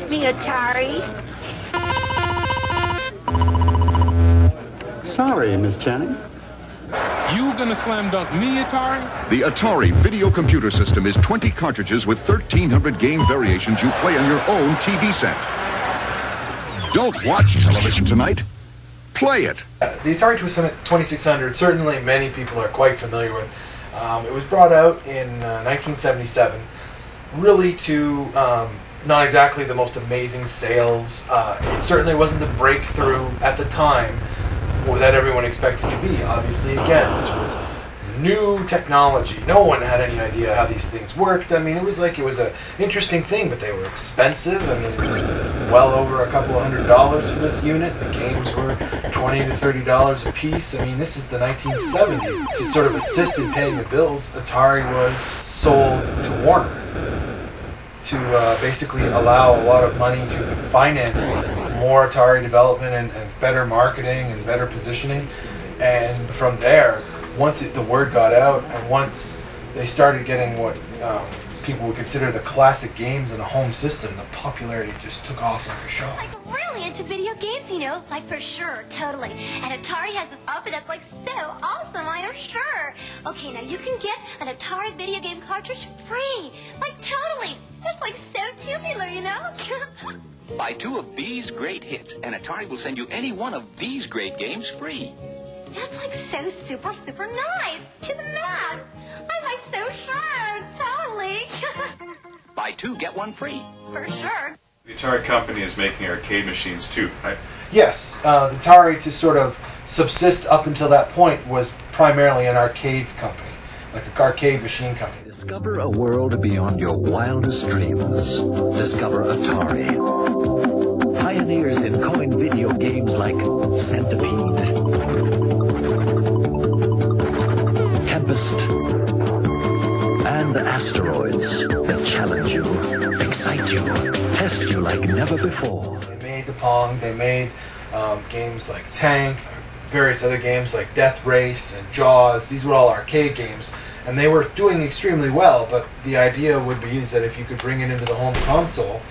me, Atari. Sorry, Miss Channing. You gonna slam dunk me, Atari? The Atari video computer system is 20 cartridges with 1,300 game variations you play on your own TV set. Don't watch television tonight. Play it. The Atari 2600, certainly many people are quite familiar with. It was brought out in 1977, really to not exactly the most amazing sales. It certainly wasn't the breakthrough at the time that everyone expected to be. Obviously, again, this was new technology. No one had any idea how these things worked. I mean, it was an interesting thing, but they were expensive. I mean, it was well over a couple of $100 for this unit. The games were $20 to $30 a piece. I mean, this is the 1970s. To sort of assist in paying the bills, Atari was sold to Warner to basically allow a lot of money to finance more Atari development and better marketing and better positioning. And from there, once the word got out, and once they started getting what people would consider the classic games in a home system, the popularity just took off like a shot. Like really into video games, you know, like for sure, totally. And Atari has this outfit that's like so awesome, I am sure. Okay, now you can get an Atari video game cartridge free, like totally. That's like so tubular, you know. Buy 2 of these great hits, and Atari will send you any one of these great games free. That's like so super, super nice. To the max. I'm like so sure, totally. Buy 2, get 1 free. For sure. The Atari company is making arcade machines too, right? Yes, the Atari, to sort of subsist up until that point, was primarily an arcades company, like an arcade machine company. Discover a world beyond your wildest dreams. Discover Atari. Pioneers in coin video games like Centipede, Tempest, and Asteroids. They'll challenge you, excite you, test you like never before. They made the Pong, they made games like Tank, various other games like Death Race and Jaws. These were all arcade games, and they were doing extremely well, but the idea would be that if you could bring it into the home console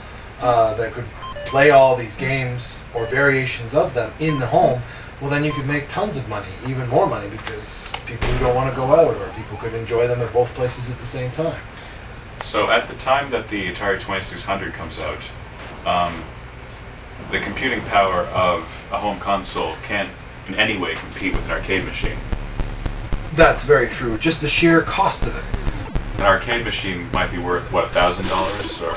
that could play all these games or variations of them in the home, well then you could make tons of money, even more money, because people who don't want to go out, or people could enjoy them at both places at the same time. So at the time that the Atari 2600 comes out, the computing power of a home console can't in any way compete with an arcade machine. That's very true, just the sheer cost of it. An arcade machine might be worth, what, $1,000 or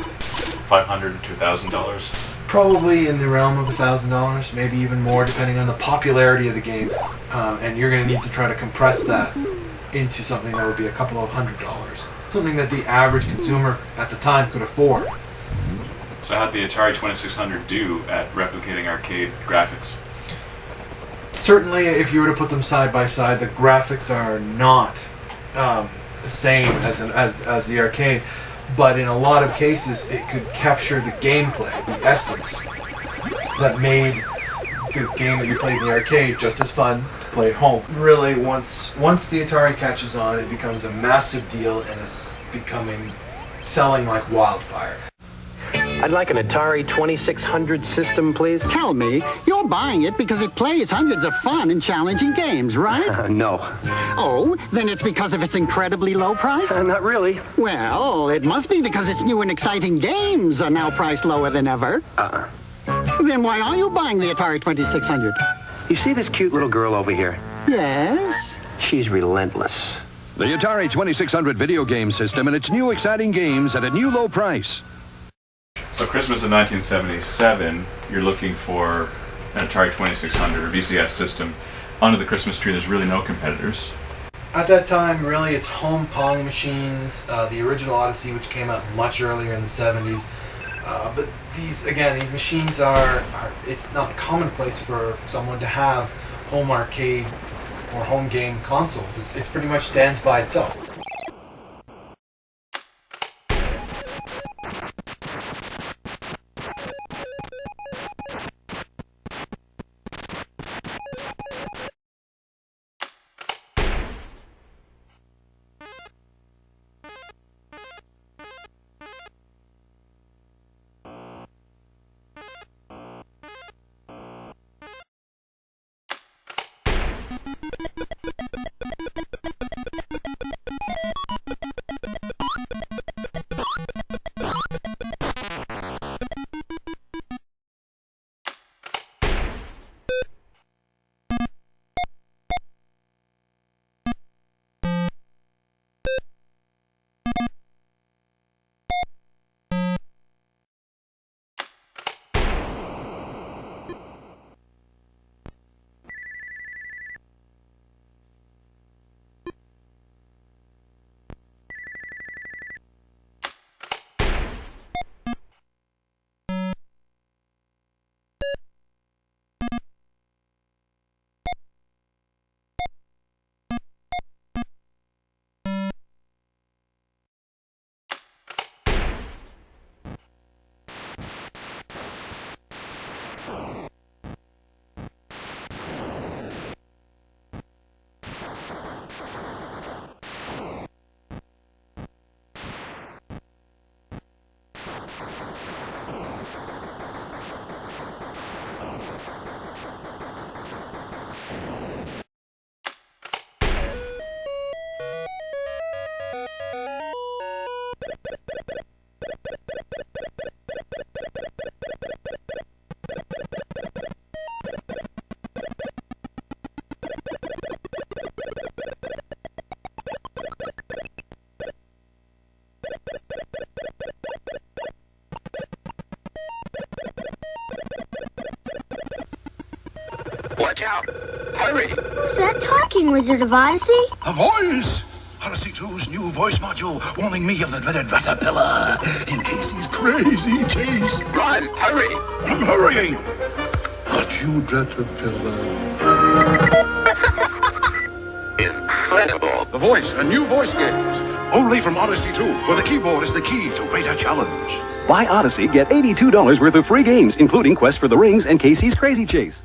$500 to $2,000? Probably in the realm of $1,000, maybe even more, depending on the popularity of the game. And you're going to need to try to compress that into something that would be a couple of $100s. Something that the average consumer at the time could afford. So how'd the Atari 2600 do at replicating arcade graphics? Certainly, if you were to put them side by side, the graphics are not the same as the arcade. But in a lot of cases, it could capture the gameplay, the essence that made the game that you played in the arcade just as fun to play at home. Really, once the Atari catches on, it becomes a massive deal and is selling like wildfire. I'd like an Atari 2600 system, please. Tell me, you're buying it because it plays hundreds of fun and challenging games, right? No. Oh, then it's because of its incredibly low price? Not really. Well, it must be because its new and exciting games are now priced lower than ever. Then why are you buying the Atari 2600? You see this cute little girl over here? Yes? She's relentless. The Atari 2600 video game system and its new exciting games at a new low price. So Christmas of 1977, you're looking for an Atari 2600 or VCS system. Under the Christmas tree, there's really no competitors. At that time, really, it's home Pong machines, the original Odyssey, which came out much earlier in the 70s. But these machines it's not commonplace for someone to have home arcade or home game consoles. It's pretty much stands by itself. Watch out! Hurry! Who's that talking, Wizard of Odyssey? A voice! Odyssey 2's new voice module warning me of the dreaded Ratapilla in Casey's crazy chase. Run! Hurry! I'm hurrying! Got you, Ratapilla. Incredible! The Voice, a new voice games. Only from Odyssey 2, where the keyboard is the key to greater challenge. Buy Odyssey, get $82 worth of free games, including Quest for the Rings and Casey's Crazy Chase.